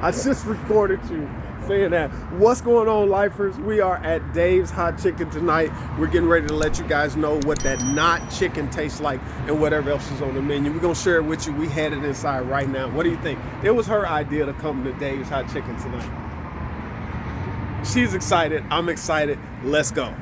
I just recorded you saying that. What's going on, lifers? We are at Dave's Hot Chicken tonight. We're getting ready to let you guys know what that not chicken tastes like and whatever else is on the menu. We're going to share it with you. We headed inside right now. What do you think? It was her idea to come to Dave's Hot Chicken tonight. She's excited. I'm excited. Let's go.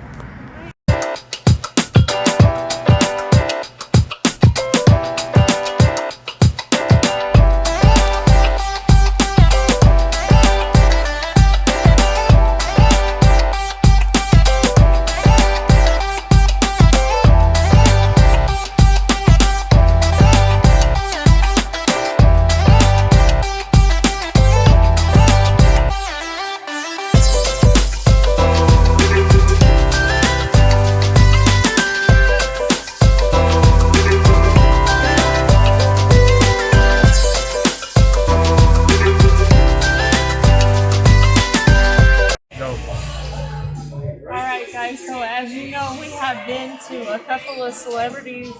So as you know, we have been to a couple of celebrities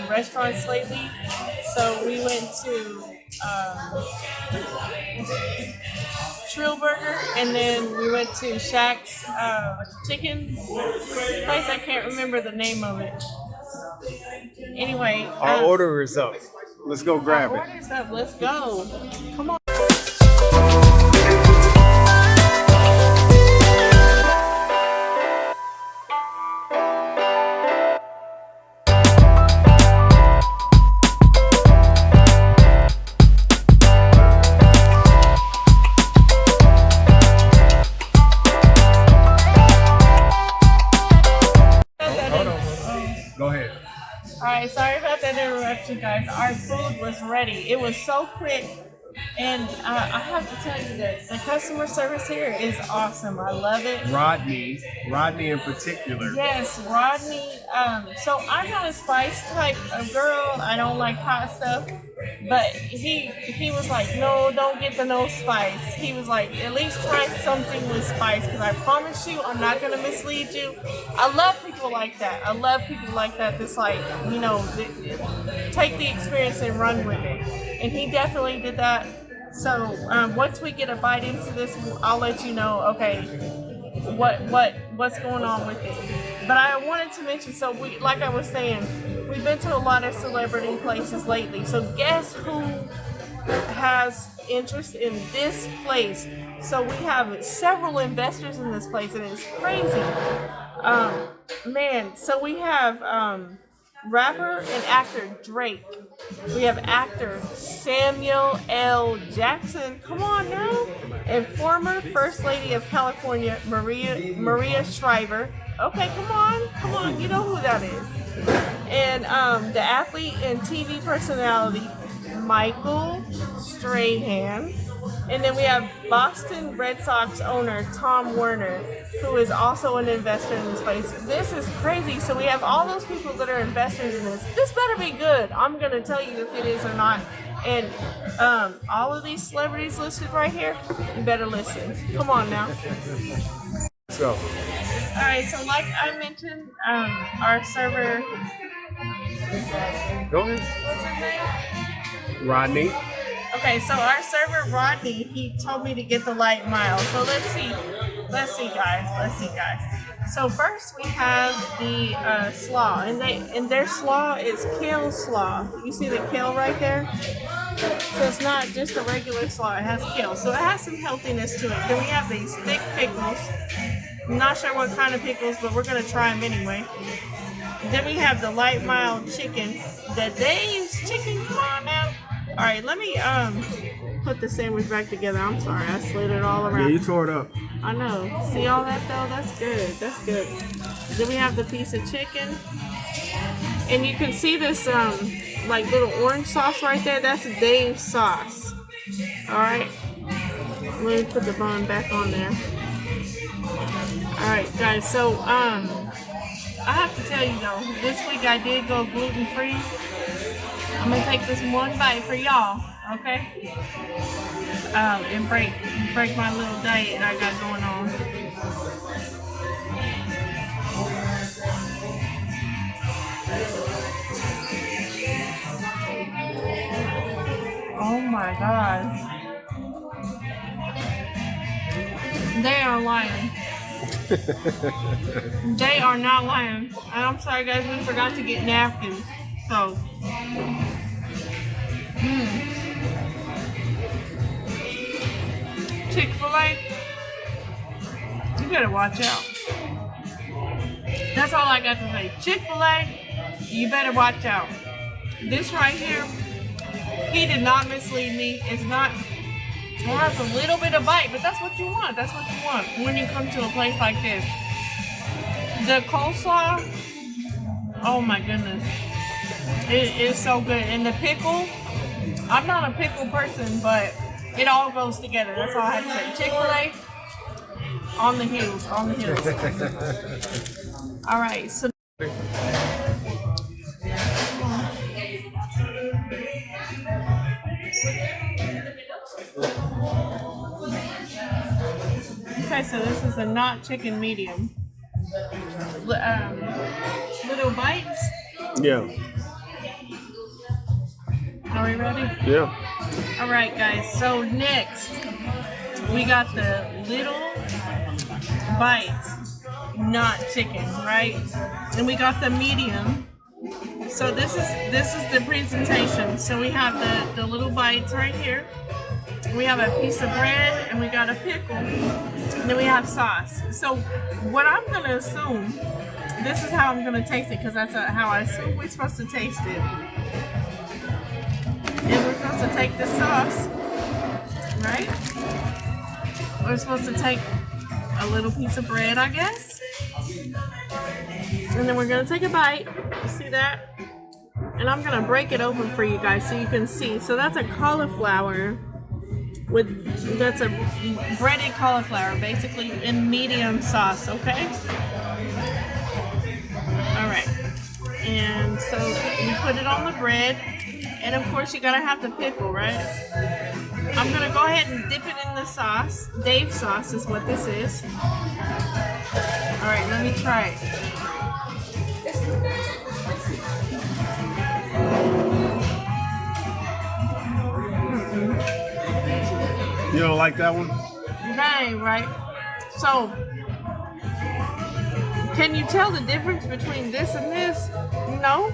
restaurants lately. So we went to Trill Burger, and then we went to Shaq's chicken place. I can't remember the name of it. Anyway, our order is up. Let's go grab it. Our order's up. Let's go. Come on. Go ahead. Alright, sorry about that interruption, guys. Our food was ready. It was so quick. And I have to tell you that the customer service here is awesome. I love it. Rodney in particular. Yes, Rodney. So I'm not a spice type of girl. I don't like hot stuff. But he was like, no, don't get the no spice. He was like, at least try something with spice, because I promise you, I'm not gonna mislead you. I love people like that. I love people like that. That's like, you know, take the experience and run with it. And he definitely did that. So once we get a bite into this, I'll let you know. Okay, what's going on with it. But I wanted to mention, so we, like I was saying, we've been to a lot of celebrity places lately. So guess who has interest in this place? So we have several investors in this place, and it's crazy. Man, so we have rapper and actor Drake. We have actor Samuel L. Jackson. Come on now. And former First Lady of California, Maria Shriver. Okay, come on. You know who that is. And the athlete and TV personality, Michael Strahan. And then we have Boston Red Sox owner Tom Werner, who is also an investor in this place. This is crazy. So we have all those people that are investors in this. This better be good. I'm going to tell you if it is or not. And all of these celebrities listed right here, you better listen. Come on now. Let's go. All right, so like I mentioned, our server... Go ahead. What's his name? Rodney. Okay, so our server Rodney, he told me to get the light mild. So let's see guys. So first we have the slaw, and their slaw is kale slaw. You see the kale right there? So it's not just a regular slaw, it has kale. So it has some healthiness to it. Then we have these thick pickles. I'm not sure what kind of pickles, but we're gonna try them anyway. Then we have the light mild chicken, the Dave's chicken. Come on now. All right, let me put the sandwich back together. I'm sorry, I slid it all around. Yeah, you tore it up. I know. See all that though? That's good. That's good. Then we have the piece of chicken, and you can see this like little orange sauce right there. That's Dave's sauce. All right. Let me put the bun back on there. All right, guys. So I have to tell you though, this week I did go gluten-free. I'm gonna take this one bite for y'all, okay? And break my little diet I got going on. Oh my God. They are lying. They are not lying. And I'm sorry, guys, we forgot to get napkins. So, Chick-Fil-A, you better watch out. That's all I got to say. Chick-Fil-A, you better watch out. This right here, he did not mislead me. It's not, it has a little bit of bite, but that's what you want. That's what you want when you come to a place like this. The coleslaw, oh my goodness. It is so good. And the pickle, I'm not a pickle person, but it all goes together. That's all I have to say. Chick-fil-A, on the heels, on the heels. All right, so. Okay, so this is a not chicken medium. Little bites. Yeah. Are we ready? Yeah. All right, guys. So next, we got the little bites, not chicken, right? And we got the medium. So this is the presentation. So we have the little bites right here. We have a piece of bread and we got a pickle. And then we have sauce. So what I'm gonna assume, this is how I'm gonna taste it because that's how I assume we're supposed to taste it. And we're supposed to take the sauce, right? We're supposed to take a little piece of bread, I guess. And then we're gonna take a bite. You see that? And I'm gonna break it open for you guys so you can see. So that's a cauliflower that's a breaded cauliflower, basically in medium sauce, okay? All right. And so we put it on the bread. And of course you gotta have the pickle, right? I'm gonna go ahead and dip it in the sauce. Dave's sauce is what this is. All right, let me try it. You don't like that one? Dang, right? So, can you tell the difference between this and this? No?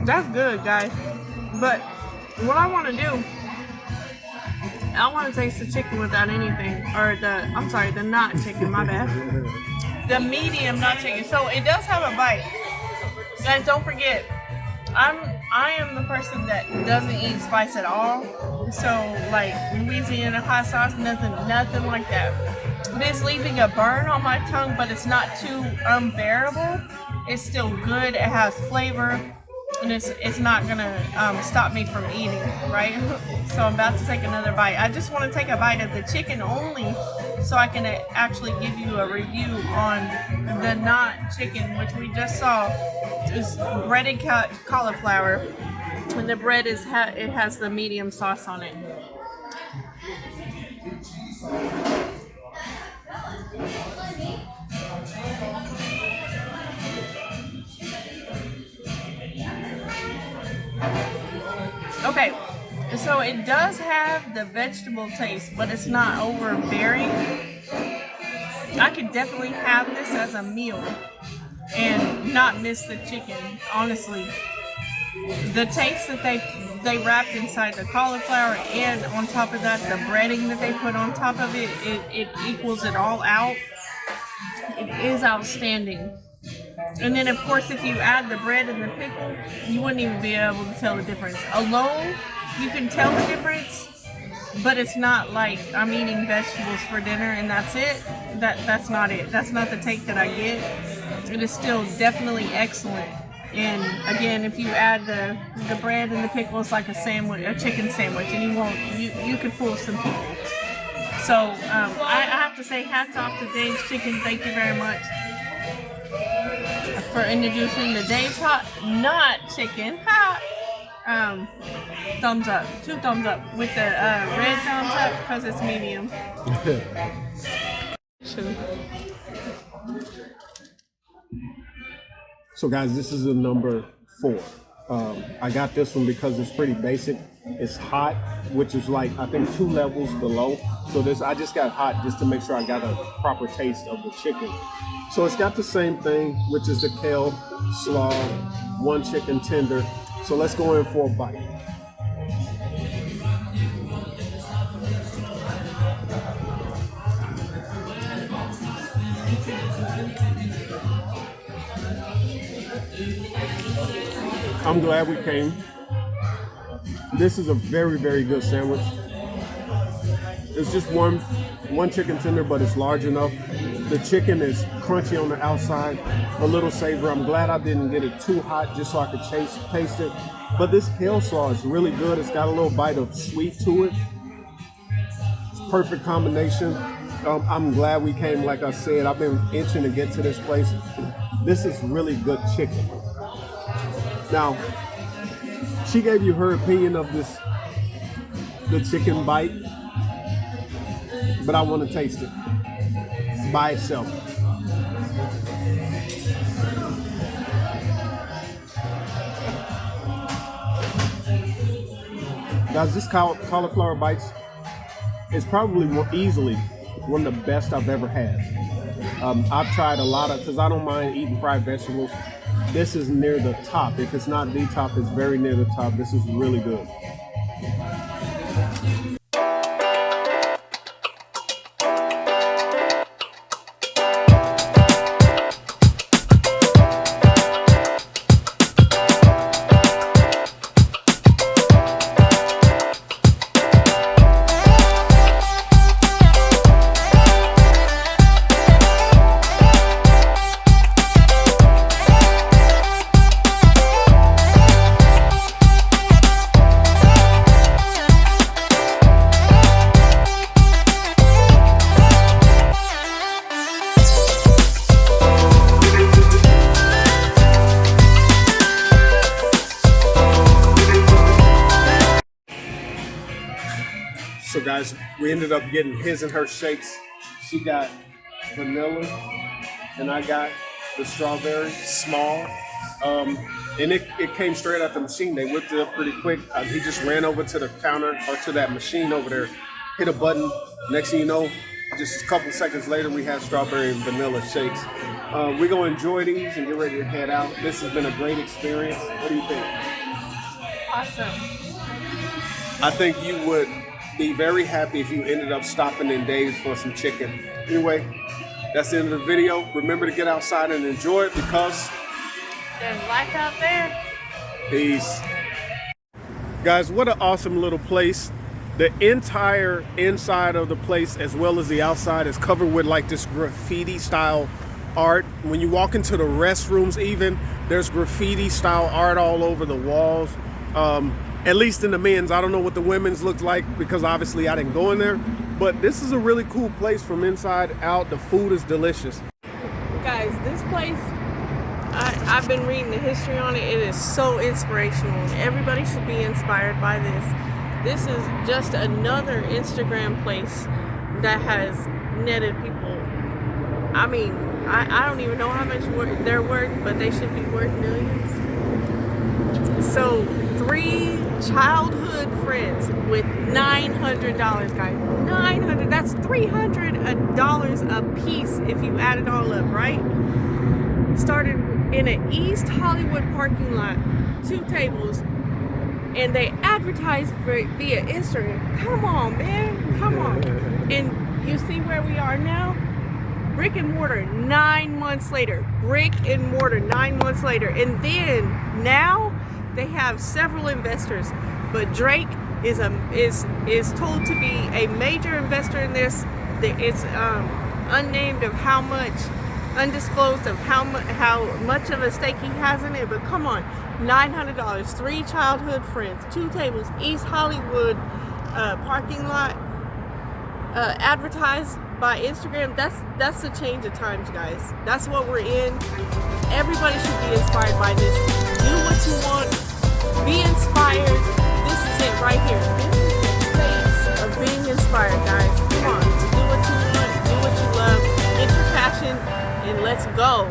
That's good, guys. But what I want to do, I want to taste the chicken without anything. Or the not chicken, my bad. The medium not chicken. So it does have a bite. Guys, don't forget, I am the person that doesn't eat spice at all. So like Louisiana hot sauce, nothing like that. It's leaving a burn on my tongue, but it's not too unbearable. It's still good. It has flavor. And it's not gonna stop me from eating, right? So I'm about to take another bite. I just want to take a bite of the chicken only, so I can actually give you a review on the not chicken, which we just saw is breaded cauliflower, and the bread it has the medium sauce on it. Okay, so it does have the vegetable taste, but it's not overbearing. I could definitely have this as a meal and not miss the chicken, honestly. The taste that they wrapped inside the cauliflower, and on top of that, the breading that they put on top of it, it equals it all out. It is outstanding. And then, of course, if you add the bread and the pickle, you wouldn't even be able to tell the difference. Alone, you can tell the difference, but it's not like I'm eating vegetables for dinner and that's it. That's not it. That's not the take that I get. It is still definitely excellent. And again, if you add the bread and the pickle, it's like a sandwich, a chicken sandwich, and you could fool some people. So I have to say, hats off to Dave's Chicken. Thank you very much for introducing the Dave's not chicken. Thumbs up, 2 thumbs up with the red thumbs up because it's medium. So guys, this is a number 4. I got this one because it's pretty basic. It's hot, which is like I think 2 levels below. So this I just got hot just to make sure I got a proper taste of the chicken. So it's got the same thing, which is the kale slaw, 1 chicken tender. So let's go in for a bite. I'm glad we came. This is a very, very good sandwich. It's just one chicken tender, but it's large enough. The chicken is crunchy on the outside, a little savory. I'm glad I didn't get it too hot just so I could taste it. But this kale slaw is really good. It's got a little bite of sweet to it. It's a perfect combination. I'm glad we came. Like I said, I've been itching to get to this place. This is really good chicken. Now, she gave you her opinion of the chicken bite, but I want to taste it by itself. Guys, this Cauliflower Bites is probably easily one of the best I've ever had. I've tried a lot of, because I don't mind eating fried vegetables. This is near the top. If it's not the top, it's very near the top. This is really good. So guys, we ended up getting his and her shakes. She got vanilla and I got the strawberry small. And it came straight out the machine. They whipped it up pretty quick. He just ran over to the counter or to that machine over there, hit a button. Next thing you know, just a couple seconds later, we had strawberry and vanilla shakes. We're gonna enjoy these and get ready to head out. This has been a great experience. What do you think? Awesome. I think you would be very happy if you ended up stopping in Dave's for some chicken. Anyway, that's the end of the video. Remember to get outside and enjoy it because there's life out there. Peace. Guys, what an awesome little place. The entire inside of the place as well as the outside is covered with like this graffiti style art. When you walk into the restrooms even, there's graffiti style art all over the walls. At least in the men's. I don't know what the women's looked like because obviously I didn't go in there. But this is a really cool place from inside out. The food is delicious. Guys, this place, I've been reading the history on it. It is so inspirational. Everybody should be inspired by this. This is just another Instagram place that has netted people. I mean, I don't even know how much they're worth, but they should be worth millions. So 3 childhood friends with $900, guys. $900, that's $300 a piece if you add it all up, right? Started in an East Hollywood parking lot, 2 tables, and they advertised via Instagram. Come on, man, come on. And you see where we are now? Brick and mortar 9 months later. Brick and mortar 9 months later. And then now they have several investors, but Drake is told to be a major investor in this. It's unnamed of how much, undisclosed of how much of a stake he has in it. But come on, $900, 3 childhood friends, 2 tables, East Hollywood parking lot, advertised by Instagram. That's the change of times, guys. That's what we're in. Everybody should be inspired by this. Do what you want. Be inspired. This is it right here. This is the space of being inspired, guys. Come on, do what you want, do what you love, get your passion, and let's go.